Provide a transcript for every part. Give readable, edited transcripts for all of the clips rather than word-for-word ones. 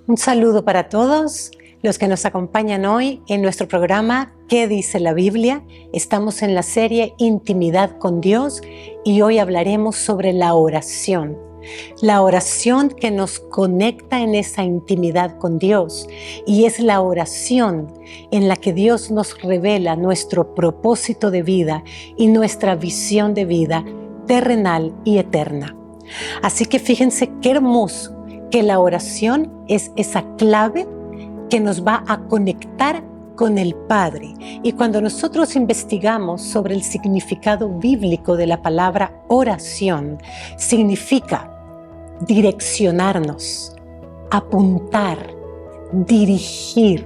Un saludo para todos los que nos acompañan hoy en nuestro programa ¿Qué dice la Biblia? Estamos en la serie Intimidad con Dios y hoy hablaremos sobre la oración. La oración que nos conecta en esa intimidad con Dios, y es la oración en la que Dios nos revela nuestro propósito de vida y nuestra visión de vida terrenal y eterna. Así que fíjense qué hermoso que la oración es esa clave que nos va a conectar con el Padre. Y cuando nosotros investigamos sobre el significado bíblico de la palabra oración, significa direccionarnos, apuntar, dirigir.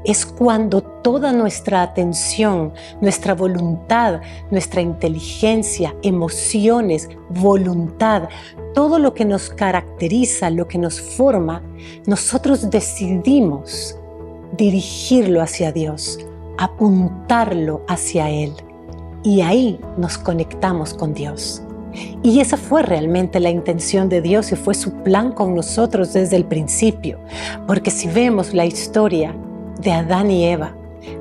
Es cuando toda nuestra atención, nuestra voluntad, nuestra inteligencia, emociones, voluntad, todo lo que nos caracteriza, lo que nos forma, nosotros decidimos dirigirlo hacia Dios, apuntarlo hacia Él. Y ahí nos conectamos con Dios. Y esa fue realmente la intención de Dios y fue su plan con nosotros desde el principio. Porque si vemos la historia de Adán y Eva,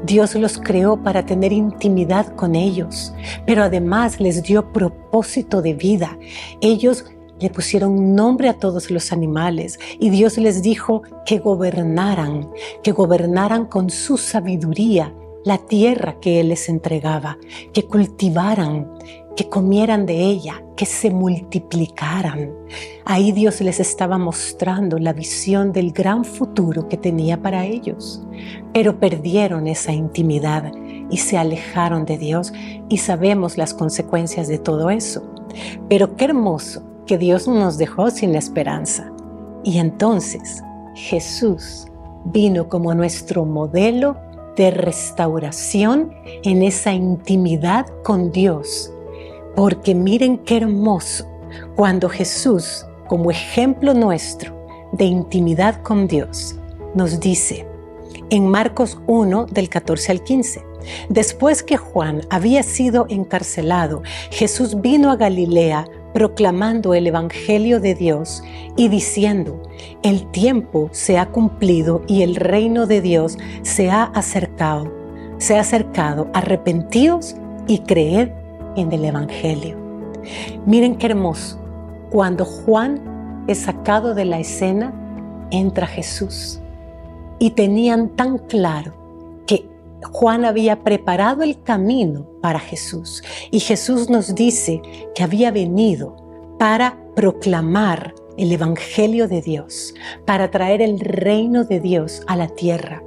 Dios los creó para tener intimidad con ellos, pero además les dio propósito de vida. Ellos le pusieron nombre a todos los animales y Dios les dijo que gobernaran con su sabiduría la tierra que Él les entregaba, que cultivaran, que comieran de ella, que se multiplicaran. Ahí Dios les estaba mostrando la visión del gran futuro que tenía para ellos. Pero perdieron esa intimidad y se alejaron de Dios y sabemos las consecuencias de todo eso. Pero qué hermoso que Dios no nos dejó sin esperanza. Y entonces Jesús vino como nuestro modelo de restauración en esa intimidad con Dios. Porque miren qué hermoso cuando Jesús, como ejemplo nuestro de intimidad con Dios, nos dice en Marcos 1, del 14 al 15, después que Juan había sido encarcelado, Jesús vino a Galilea proclamando el Evangelio de Dios y diciendo: el tiempo se ha cumplido y el reino de Dios se ha acercado, arrepentíos y creed en el Evangelio. Miren qué hermoso, cuando Juan es sacado de la escena, entra Jesús. Y tenían tan claro que Juan había preparado el camino para Jesús. Y Jesús nos dice que había venido para proclamar el Evangelio de Dios, para traer el reino de Dios a la tierra.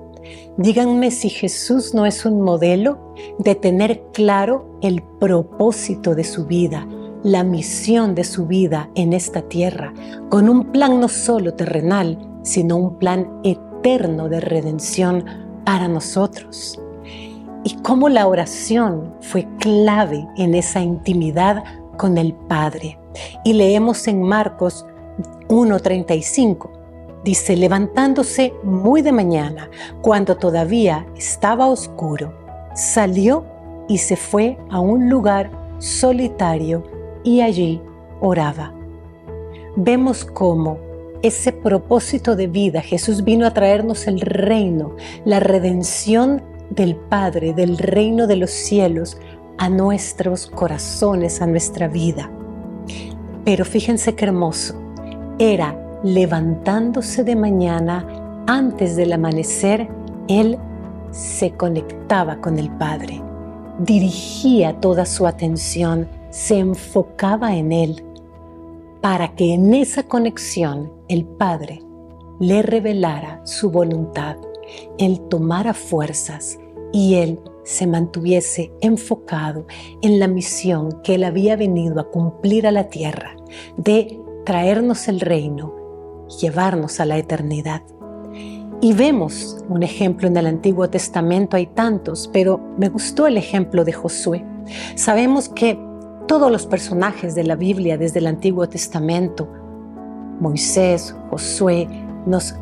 Díganme si Jesús no es un modelo de tener claro el propósito de su vida, la misión de su vida en esta tierra, con un plan no solo terrenal, sino un plan eterno de redención para nosotros. Y cómo la oración fue clave en esa intimidad con el Padre. Y leemos en Marcos 1:35. Dice: levantándose muy de mañana, cuando todavía estaba oscuro, salió y se fue a un lugar solitario y allí oraba. Vemos cómo ese propósito de vida, Jesús vino a traernos el reino, la redención del Padre, del reino de los cielos, a nuestros corazones, a nuestra vida. Pero fíjense qué hermoso, era levantándose de mañana, antes del amanecer, Él se conectaba con el Padre, dirigía toda su atención, se enfocaba en Él, para que en esa conexión el Padre le revelara su voluntad, Él tomara fuerzas y Él se mantuviese enfocado en la misión que Él había venido a cumplir a la tierra, de traernos el reino, llevarnos a la eternidad. Y vemos un ejemplo en el Antiguo Testamento, hay tantos, pero me gustó el ejemplo de Josué. Sabemos que todos los personajes de la Biblia desde el Antiguo Testamento, Moisés, Josué, nos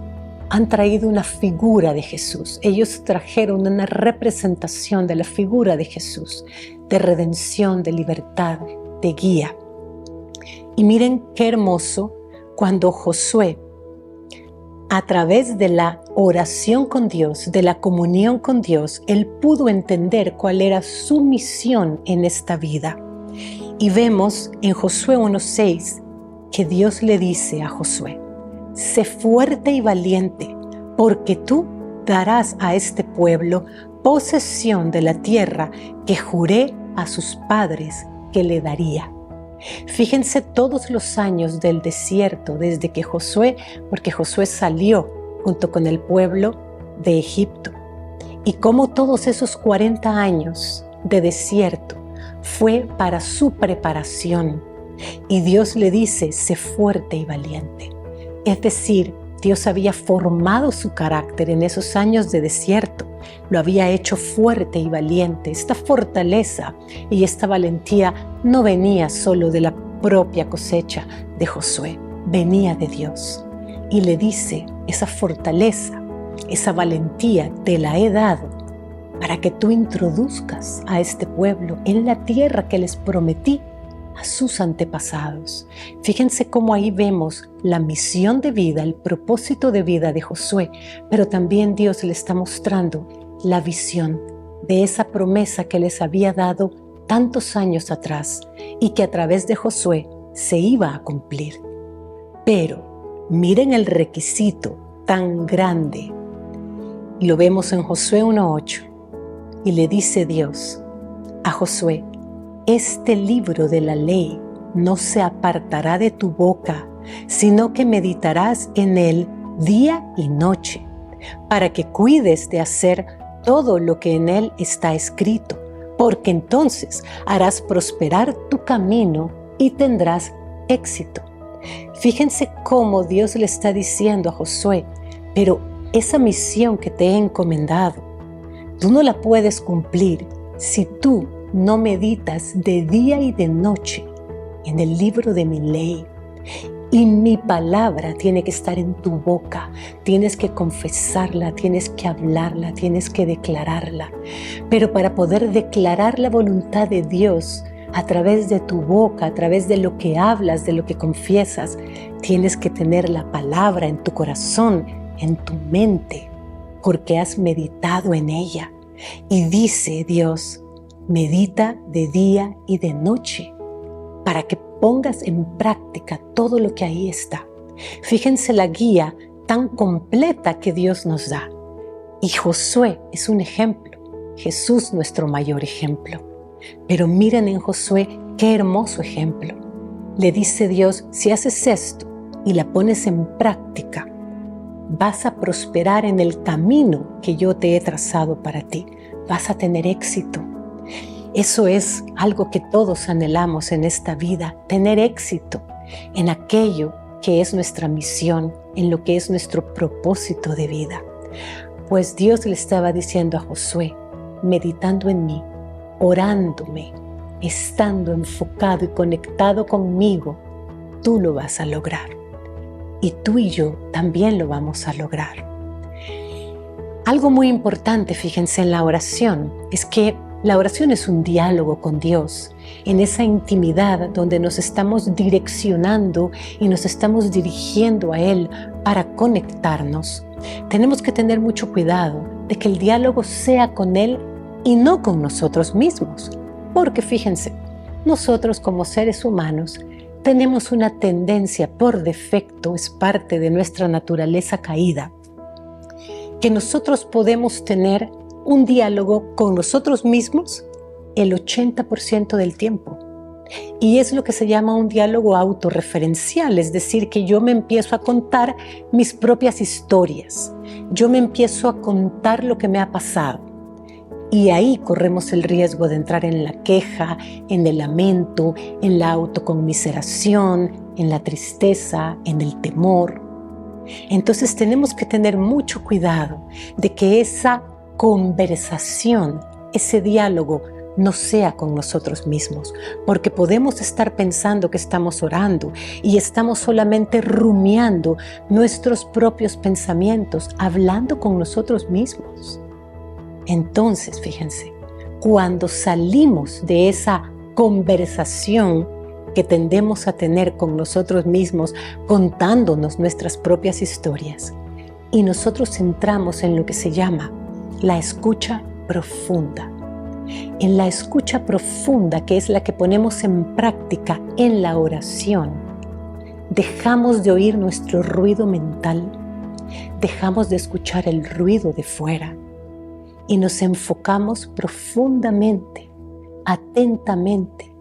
han traído una figura de Jesús. Ellos trajeron una representación de la figura de Jesús, de redención, de libertad, de guía. Y miren qué hermoso cuando Josué, a través de la oración con Dios, de la comunión con Dios, él pudo entender cuál era su misión en esta vida. Y vemos en Josué 1:6 que Dios le dice a Josué: sé fuerte y valiente, porque tú darás a este pueblo posesión de la tierra que juré a sus padres que le daría. Fíjense todos los años del desierto desde que porque Josué salió junto con el pueblo de Egipto, y cómo todos esos 40 años de desierto fue para su preparación. Y Dios le dice: sé fuerte y valiente. Es decir, Dios había formado su carácter en esos años de desierto, lo había hecho fuerte y valiente. Esta fortaleza y esta valentía no venía solo de la propia cosecha de Josué, venía de Dios. Y le dice: esa fortaleza, esa valentía te la he dado para que tú introduzcas a este pueblo en la tierra que les prometí a sus antepasados. Fíjense cómo ahí vemos la misión de vida, el propósito de vida de Josué, pero también Dios le está mostrando la visión de esa promesa que les había dado tantos años atrás y que a través de Josué se iba a cumplir. Pero miren el requisito tan grande. Lo vemos en Josué 1:8 y le dice Dios a Josué: este libro de la ley no se apartará de tu boca, sino que meditarás en él día y noche, para que cuides de hacer todo lo que en él está escrito, porque entonces harás prosperar tu camino y tendrás éxito. Fíjense cómo Dios le está diciendo a Josué: pero esa misión que te he encomendado, tú no la puedes cumplir si tú no meditas de día y de noche en el libro de mi ley. Y mi palabra tiene que estar en tu boca, tienes que confesarla, tienes que hablarla, tienes que declararla. Pero para poder declarar la voluntad de Dios a través de tu boca, a través de lo que hablas, de lo que confiesas, tienes que tener la palabra en tu corazón, en tu mente, porque has meditado en ella. Y dice Dios: medita de día y de noche para que pongas en práctica todo lo que ahí está. Fíjense la guía tan completa que Dios nos da. Y Josué es un ejemplo, Jesús nuestro mayor ejemplo. Pero miren en Josué qué hermoso ejemplo. Le dice Dios: si haces esto y la pones en práctica, vas a prosperar en el camino que yo te he trazado para ti. Vas a tener éxito. Eso es algo que todos anhelamos en esta vida, tener éxito en aquello que es nuestra misión, en lo que es nuestro propósito de vida. Pues Dios le estaba diciendo a Josué: meditando en mí, orándome, estando enfocado y conectado conmigo, tú lo vas a lograr. Y tú y yo también lo vamos a lograr. Algo muy importante, fíjense, en la oración, es que la oración es un diálogo con Dios, en esa intimidad donde nos estamos direccionando y nos estamos dirigiendo a Él para conectarnos. Tenemos que tener mucho cuidado de que el diálogo sea con Él y no con nosotros mismos, porque fíjense, nosotros como seres humanos tenemos una tendencia por defecto, es parte de nuestra naturaleza caída, que nosotros podemos tener un diálogo con nosotros mismos el 80% del tiempo. Y es lo que se llama un diálogo autorreferencial, es decir, que yo me empiezo a contar mis propias historias. Yo me empiezo a contar lo que me ha pasado. Y ahí corremos el riesgo de entrar en la queja, en el lamento, en la autoconmiseración, en la tristeza, en el temor. Entonces tenemos que tener mucho cuidado de que esa conversación, ese diálogo no sea con nosotros mismos, porque podemos estar pensando que estamos orando y estamos solamente rumiando nuestros propios pensamientos, hablando con nosotros mismos. Entonces, fíjense, cuando salimos de esa conversación que tendemos a tener con nosotros mismos, contándonos nuestras propias historias, y nosotros entramos en lo que se llama la escucha profunda. En la escucha profunda, que es la que ponemos en práctica en la oración, dejamos de oír nuestro ruido mental, dejamos de escuchar el ruido de fuera y nos enfocamos profundamente, atentamente,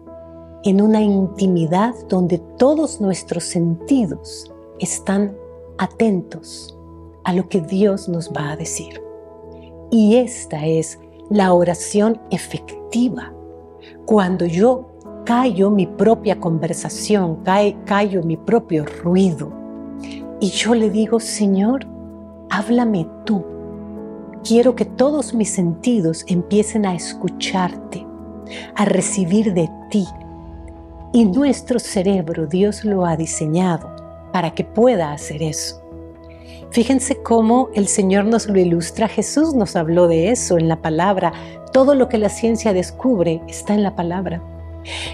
en una intimidad donde todos nuestros sentidos están atentos a lo que Dios nos va a decir. Y esta es la oración efectiva. Cuando yo callo mi propia conversación, callo mi propio ruido, y yo le digo: Señor, háblame tú. Quiero que todos mis sentidos empiecen a escucharte, a recibir de ti. Y nuestro cerebro, Dios lo ha diseñado para que pueda hacer eso. Fíjense cómo el Señor nos lo ilustra. Jesús nos habló de eso en la palabra. Todo lo que la ciencia descubre está en la palabra.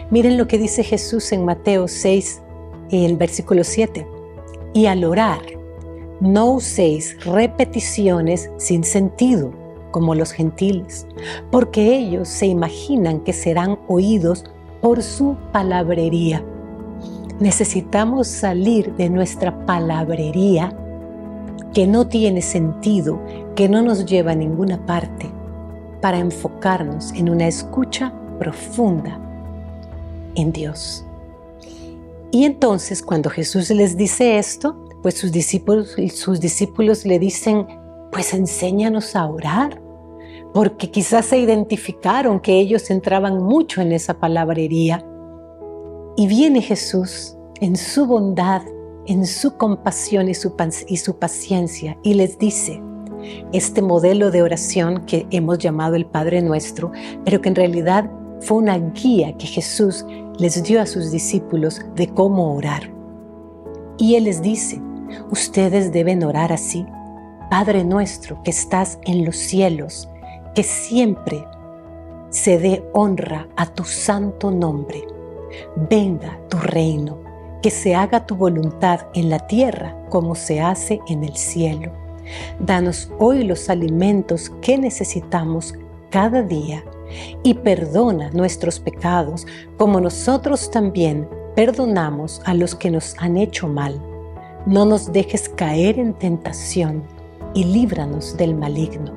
Miren lo que dice Jesús en Mateo 6, el versículo 7. Y al orar, no uséis repeticiones sin sentido, como los gentiles, porque ellos se imaginan que serán oídos por su palabrería. Necesitamos salir de nuestra palabrería que no tiene sentido, que no nos lleva a ninguna parte, para enfocarnos en una escucha profunda en Dios. Y entonces, cuando Jesús les dice esto, pues sus discípulos le dicen: pues enséñanos a orar, porque quizás se identificaron que ellos entraban mucho en esa palabrería. Y viene Jesús en su bondad, en su compasión y su paciencia, y les dice este modelo de oración que hemos llamado el Padre Nuestro, pero que en realidad fue una guía que Jesús les dio a sus discípulos de cómo orar. Y Él les dice: ustedes deben orar así: Padre nuestro que estás en los cielos, que siempre se dé honra a tu santo nombre. Venga tu reino, que se haga tu voluntad en la tierra como se hace en el cielo. Danos hoy los alimentos que necesitamos cada día y perdona nuestros pecados como nosotros también perdonamos a los que nos han hecho mal. No nos dejes caer en tentación y líbranos del maligno.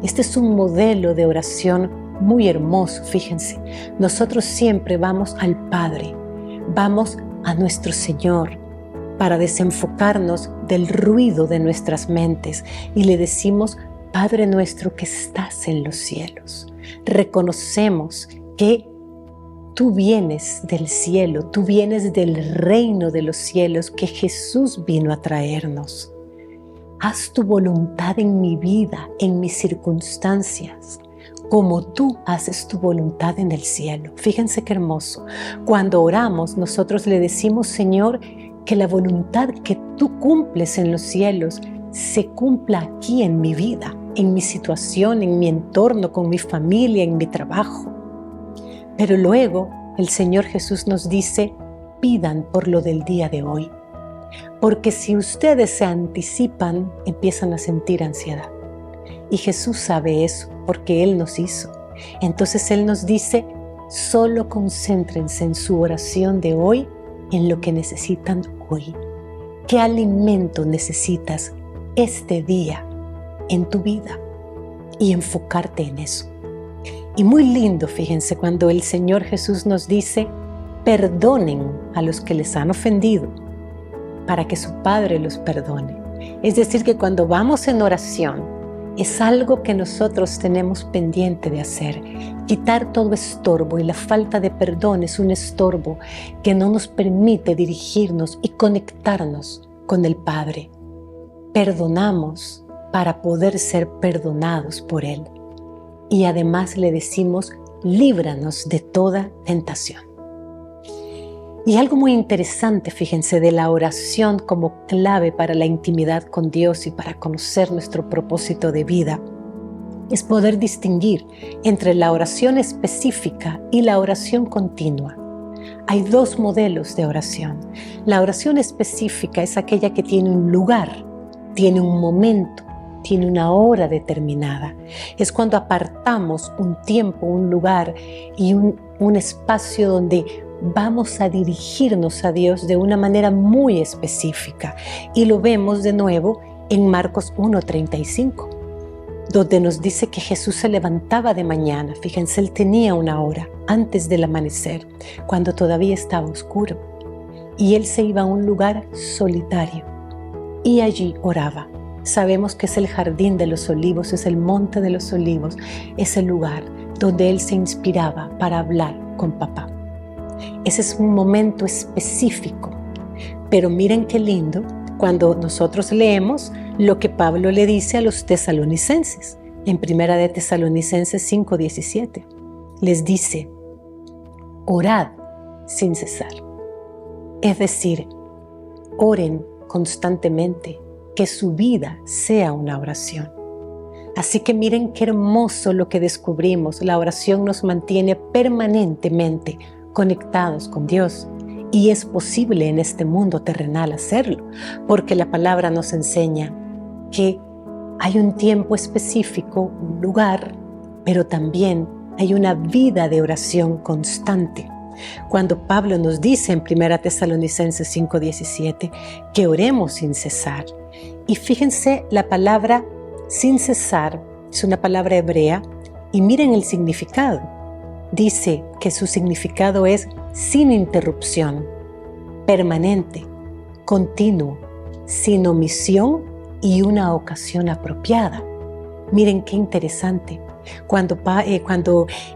Este es un modelo de oración muy hermoso, fíjense. Nosotros siempre vamos al Padre, vamos a nuestro Señor para desenfocarnos del ruido de nuestras mentes y le decimos: Padre nuestro que estás en los cielos. Reconocemos que tú vienes del cielo, tú vienes del reino de los cielos que Jesús vino a traernos. Haz tu voluntad en mi vida, en mis circunstancias, como tú haces tu voluntad en el cielo. Fíjense qué hermoso. Cuando oramos, nosotros le decimos: Señor, que la voluntad que tú cumples en los cielos se cumpla aquí en mi vida, en mi situación, en mi entorno, con mi familia, en mi trabajo. Pero luego el Señor Jesús nos dice: pidan por lo del día de hoy. Porque si ustedes se anticipan, empiezan a sentir ansiedad. Y Jesús sabe eso porque Él nos hizo. Entonces Él nos dice: solo concéntrense en su oración de hoy, en lo que necesitan hoy. ¿Qué alimento necesitas este día en tu vida? Y enfocarte en eso. Y muy lindo, fíjense, cuando el Señor Jesús nos dice: perdonen a los que les han ofendido, para que su Padre los perdone. Es decir, que cuando vamos en oración, es algo que nosotros tenemos pendiente de hacer. Quitar todo estorbo, y la falta de perdón es un estorbo que no nos permite dirigirnos y conectarnos con el Padre. Perdonamos para poder ser perdonados por Él. Y además le decimos: líbranos de toda tentación. Y algo muy interesante, fíjense, de la oración como clave para la intimidad con Dios y para conocer nuestro propósito de vida, es poder distinguir entre la oración específica y la oración continua. Hay dos modelos de oración. La oración específica es aquella que tiene un lugar, tiene un momento, tiene una hora determinada. Es cuando apartamos un tiempo, un lugar y un espacio donde vamos a dirigirnos a Dios de una manera muy específica. Y lo vemos de nuevo en Marcos 1:35, donde nos dice que Jesús se levantaba de mañana. Fíjense, Él tenía una hora antes del amanecer, cuando todavía estaba oscuro. Y Él se iba a un lugar solitario y allí oraba. Sabemos que es el jardín de los olivos, es el monte de los olivos, es el lugar donde Él se inspiraba para hablar con papá. Ese es un momento específico, pero miren qué lindo cuando nosotros leemos lo que Pablo le dice a los tesalonicenses en 1 de Tesalonicenses 5:17. Les dice, orad sin cesar. Es decir, oren constantemente, que su vida sea una oración. Así que miren qué hermoso lo que descubrimos. La oración nos mantiene permanentemente conectados con Dios. Y es posible en este mundo terrenal hacerlo, porque la palabra nos enseña que hay un tiempo específico, un lugar, pero también hay una vida de oración constante. Cuando Pablo nos dice en 1 Tesalonicenses 5:17 que oremos sin cesar. Y fíjense, la palabra sin cesar es una palabra hebrea y miren el significado. Dice que su significado es sin interrupción, permanente, continuo, sin omisión y una ocasión apropiada. Miren qué interesante. Cuando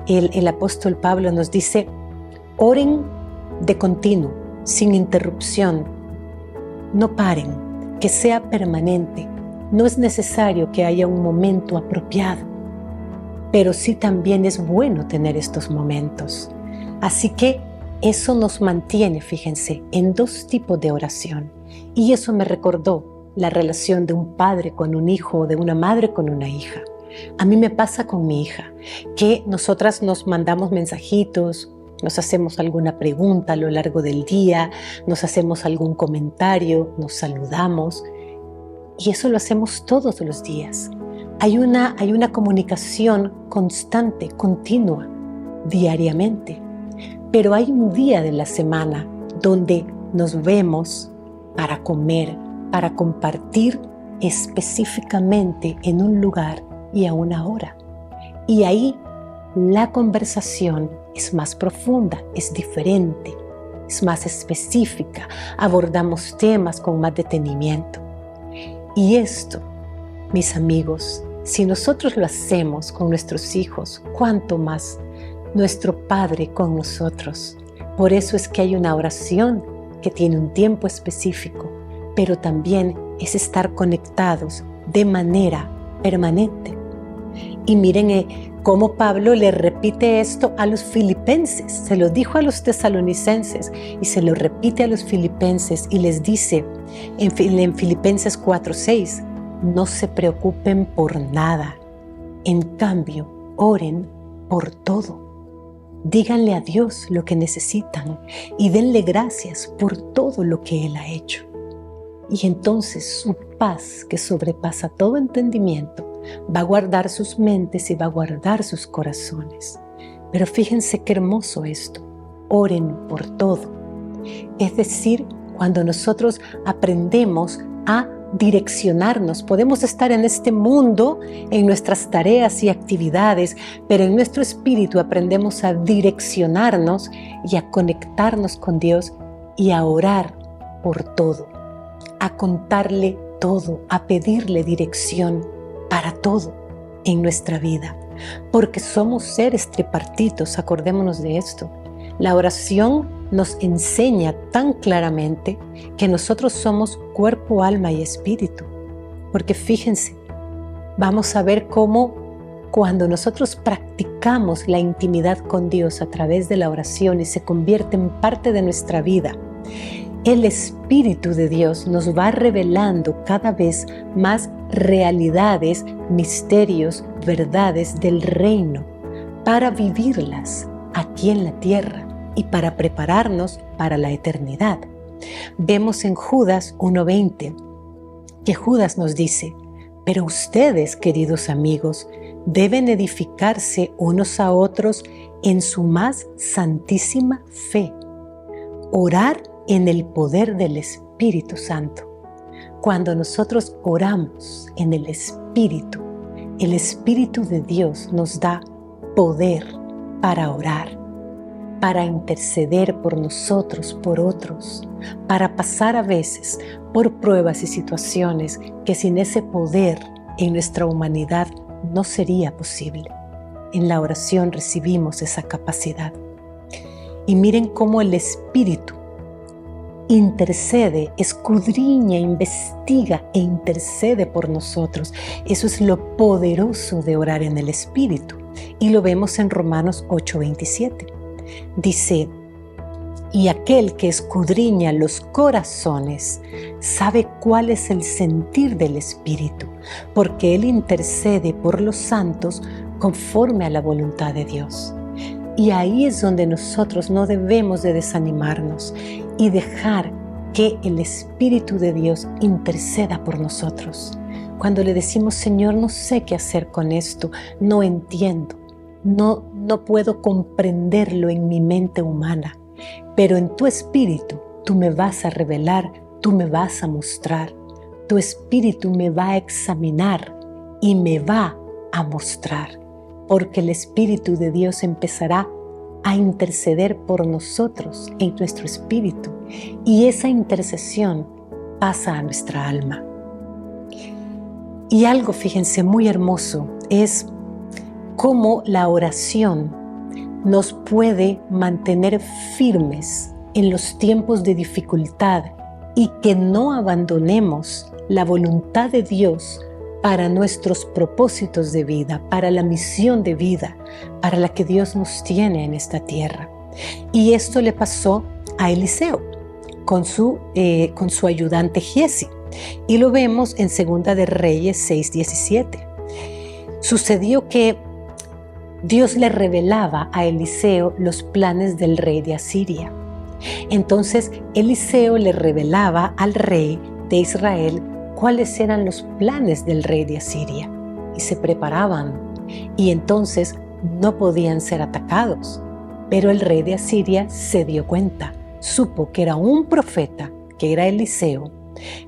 el apóstol Pablo nos dice, oren de continuo, sin interrupción, no paren, que sea permanente. No es necesario que haya un momento apropiado, pero sí también es bueno tener estos momentos. Así que eso nos mantiene, fíjense, en dos tipos de oración. Y eso me recordó la relación de un padre con un hijo o de una madre con una hija. A mí me pasa con mi hija, que nosotras nos mandamos mensajitos, nos hacemos alguna pregunta a lo largo del día, nos hacemos algún comentario, nos saludamos. Y eso lo hacemos todos los días. Hay una comunicación constante, continua, diariamente. Pero hay un día de la semana donde nos vemos para comer, para compartir específicamente en un lugar y a una hora. Y ahí la conversación es más profunda, es diferente, es más específica. Abordamos temas con más detenimiento. Y esto, mis amigos, si nosotros lo hacemos con nuestros hijos, ¿cuánto más nuestro Padre con nosotros? Por eso es que hay una oración que tiene un tiempo específico, pero también es estar conectados de manera permanente. Y miren cómo Pablo le repite esto a los filipenses. Se lo dijo a los tesalonicenses y se lo repite a los filipenses y les dice en Filipenses 4:6, no se preocupen por nada. En cambio, oren por todo. Díganle a Dios lo que necesitan y denle gracias por todo lo que Él ha hecho. Y entonces su paz, que sobrepasa todo entendimiento, va a guardar sus mentes y va a guardar sus corazones. Pero fíjense qué hermoso esto. Oren por todo. Es decir, cuando nosotros aprendemos a direccionarnos, podemos estar en este mundo, en nuestras tareas y actividades, pero en nuestro espíritu aprendemos a direccionarnos y a conectarnos con Dios y a orar por todo, a contarle todo, a pedirle dirección para todo en nuestra vida, porque somos seres tripartitos, acordémonos de esto. La oración nos enseña tan claramente que nosotros somos cuerpo, alma y espíritu, porque fíjense, vamos a ver cómo cuando nosotros practicamos la intimidad con Dios a través de la oración y se convierte en parte de nuestra vida, el Espíritu de Dios nos va revelando cada vez más realidades, misterios, verdades del reino para vivirlas aquí en la tierra y para prepararnos para la eternidad. Vemos en Judas 1:20 que Judas nos dice: pero ustedes, queridos amigos, deben edificarse unos a otros en su más santísima fe. Orar en el poder del Espíritu Santo. Cuando nosotros oramos en el Espíritu de Dios nos da poder para orar, para interceder por nosotros, por otros, para pasar a veces por pruebas y situaciones que sin ese poder en nuestra humanidad no sería posible. En la oración recibimos esa capacidad. Y miren cómo el Espíritu intercede, escudriña, investiga e intercede por nosotros. Eso es lo poderoso de orar en el Espíritu. Y lo vemos en Romanos 8:27. Dice: y aquel que escudriña los corazones sabe cuál es el sentir del Espíritu, porque Él intercede por los santos conforme a la voluntad de Dios. Y ahí es donde nosotros no debemos de desanimarnos y dejar que el Espíritu de Dios interceda por nosotros. Cuando le decimos: Señor, no sé qué hacer con esto, no entiendo, no puedo comprenderlo en mi mente humana, pero en tu Espíritu tú me vas a revelar, tú me vas a mostrar, tu Espíritu me va a examinar y me va a mostrar. Porque el Espíritu de Dios empezará a interceder por nosotros en nuestro espíritu, y esa intercesión pasa a nuestra alma. Y algo, fíjense, muy hermoso es cómo la oración nos puede mantener firmes en los tiempos de dificultad y que no abandonemos la voluntad de Dios para nuestros propósitos de vida, para la misión de vida, para la que Dios nos tiene en esta tierra. Y esto le pasó a Eliseo con su ayudante Giesi. Y lo vemos en 2 de Reyes 6:17. Sucedió que Dios le revelaba a Eliseo los planes del rey de Asiria. Entonces Eliseo le revelaba al rey de Israel cuáles eran los planes del rey de Asiria, y se preparaban, y entonces no podían ser atacados. Pero el rey de Asiria se dio cuenta, supo que era un profeta, que era Eliseo,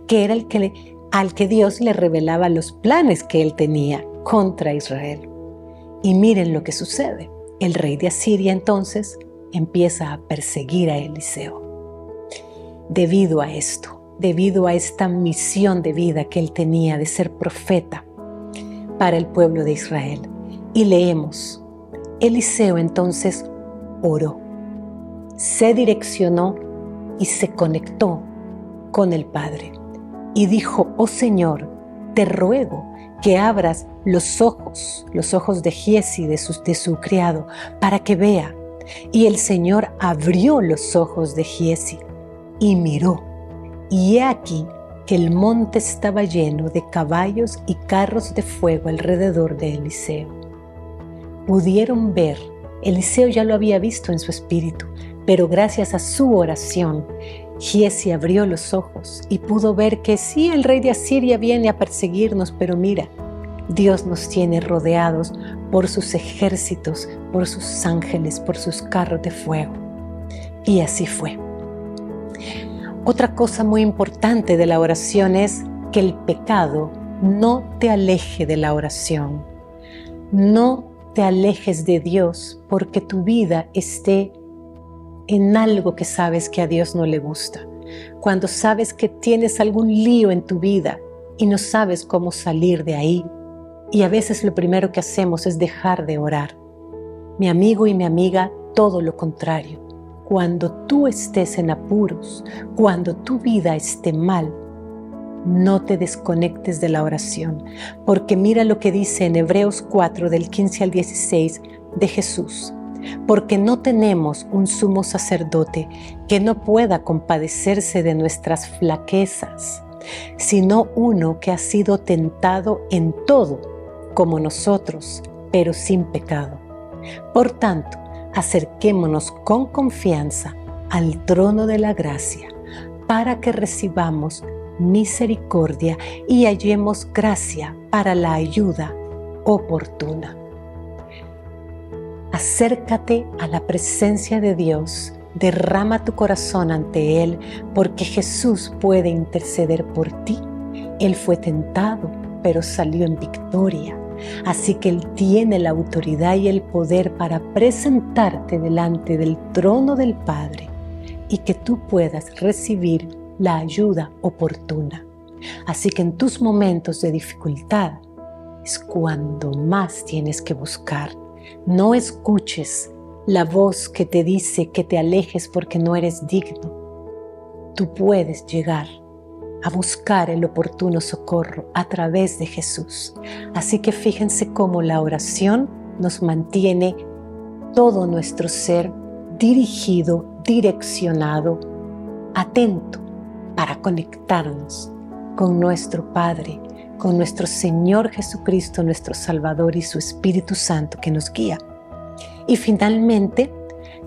que era al que Dios le revelaba los planes que él tenía contra Israel. Y miren lo que sucede. El rey de Asiria entonces empieza a perseguir a Eliseo. Debido a esto, debido a esta misión de vida que él tenía de ser profeta para el pueblo de Israel. Y leemos: Eliseo entonces oró, se direccionó y se conectó con el Padre. Y dijo: oh Señor, te ruego que abras los ojos de Giesi, de su criado, para que vea. Y el Señor abrió los ojos de Giesi y miró. Y he aquí que el monte estaba lleno de caballos y carros de fuego alrededor de Eliseo. Pudieron ver, Eliseo ya lo había visto en su espíritu, pero gracias a su oración, Giesi abrió los ojos y pudo ver que sí, el rey de Asiria viene a perseguirnos, pero mira, Dios nos tiene rodeados por sus ejércitos, por sus ángeles, por sus carros de fuego. Y así fue. Otra cosa muy importante de la oración es que el pecado no te aleje de la oración. No te alejes de Dios porque tu vida esté en algo que sabes que a Dios no le gusta. Cuando sabes que tienes algún lío en tu vida y no sabes cómo salir de ahí, y a veces lo primero que hacemos es dejar de orar. Mi amigo y mi amiga, todo lo contrario. Cuando tú estés en apuros, cuando tu vida esté mal, no te desconectes de la oración, porque mira lo que dice en Hebreos 4, del 15 al 16 de Jesús. Porque no tenemos un sumo sacerdote que no pueda compadecerse de nuestras flaquezas, sino uno que ha sido tentado en todo, como nosotros, pero sin pecado. Por tanto, acerquémonos con confianza al trono de la gracia para que recibamos misericordia y hallemos gracia para la ayuda oportuna. Acércate a la presencia de Dios, derrama tu corazón ante Él, porque Jesús puede interceder por ti. Él fue tentado, pero salió en victoria. Así que Él tiene la autoridad y el poder para presentarte delante del trono del Padre y que tú puedas recibir la ayuda oportuna. Así que en tus momentos de dificultad es cuando más tienes que buscar. No escuches la voz que te dice que te alejes porque no eres digno. Tú puedes llegar a buscar el oportuno socorro a través de Jesús. Así que fíjense cómo la oración nos mantiene todo nuestro ser dirigido, direccionado, atento para conectarnos con nuestro Padre, con nuestro Señor Jesucristo, nuestro Salvador y su Espíritu Santo que nos guía. Y finalmente,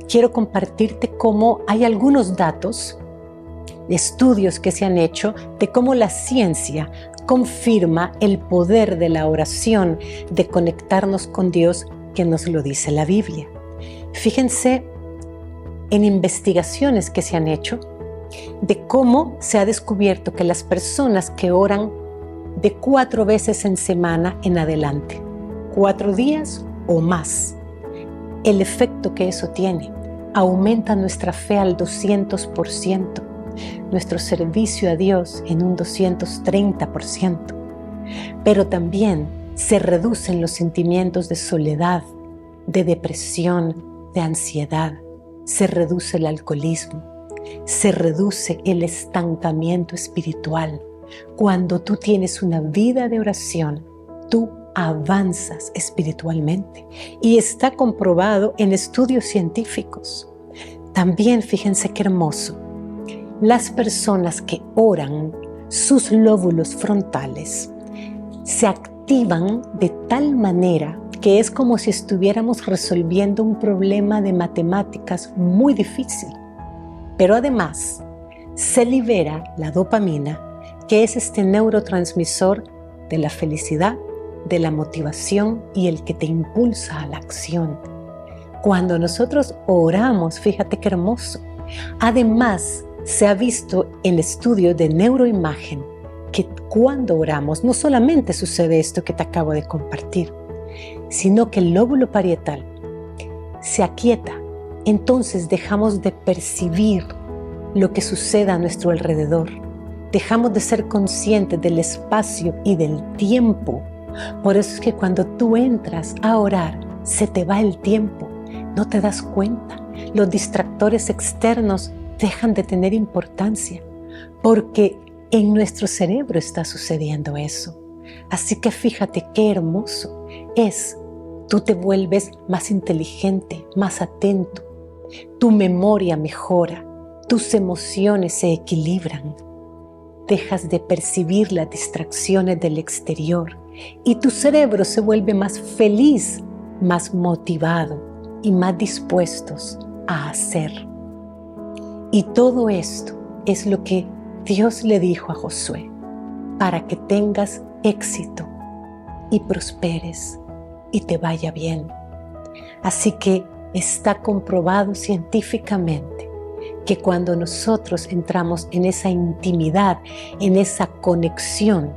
quiero compartirte cómo hay algunos datos de estudios que se han hecho de cómo la ciencia confirma el poder de la oración, de conectarnos con Dios, que nos lo dice la Biblia. Fíjense en investigaciones que se han hecho de cómo se ha descubierto que las personas que oran de 4 veces en semana en adelante, 4 días o más, el efecto que eso tiene aumenta nuestra fe al 200%, nuestro servicio a Dios en un 230%, pero también se reducen los sentimientos de soledad, de depresión, de ansiedad, se reduce el alcoholismo, se reduce el estancamiento espiritual. Cuando tú tienes una vida de oración, tú avanzas espiritualmente y está comprobado en estudios científicos. También fíjense qué hermoso. Las personas que oran, sus lóbulos frontales se activan de tal manera que es como si estuviéramos resolviendo un problema de matemáticas muy difícil. Pero además se libera la dopamina, que es este neurotransmisor de la felicidad, de la motivación y el que te impulsa a la acción. Cuando nosotros oramos, fíjate qué hermoso. Además, se ha visto en estudio de neuroimagen que cuando oramos no solamente sucede esto que te acabo de compartir, sino que el lóbulo parietal se aquieta. Entonces dejamos de percibir lo que sucede a nuestro alrededor. Dejamos de ser conscientes del espacio y del tiempo. Por eso es que cuando tú entras a orar, se te va el tiempo. No te das cuenta. Los distractores externos dejan de tener importancia, porque en nuestro cerebro está sucediendo eso. Así que fíjate qué hermoso es. Tú te vuelves más inteligente, más atento. Tu memoria mejora, tus emociones se equilibran. Dejas de percibir las distracciones del exterior y tu cerebro se vuelve más feliz, más motivado y más dispuestos a hacer. Y todo esto es lo que Dios le dijo a Josué, para que tengas éxito y prosperes y te vaya bien. Así que está comprobado científicamente que cuando nosotros entramos en esa intimidad, en esa conexión,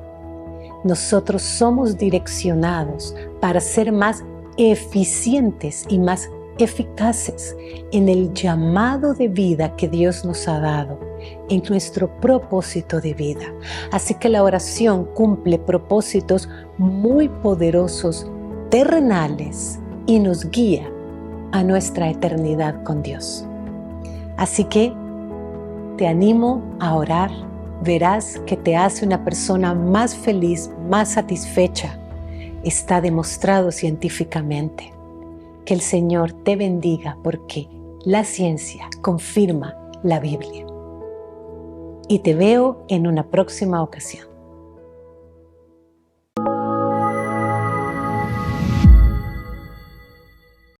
nosotros somos direccionados para ser más eficientes y más eficaces en el llamado de vida que Dios nos ha dado, en nuestro propósito de vida. Así que la oración cumple propósitos muy poderosos, terrenales, y nos guía a nuestra eternidad con Dios. Así que te animo a orar. Verás que te hace una persona más feliz, más satisfecha. Está demostrado científicamente. Que el Señor te bendiga, porque la ciencia confirma la Biblia. Y te veo en una próxima ocasión.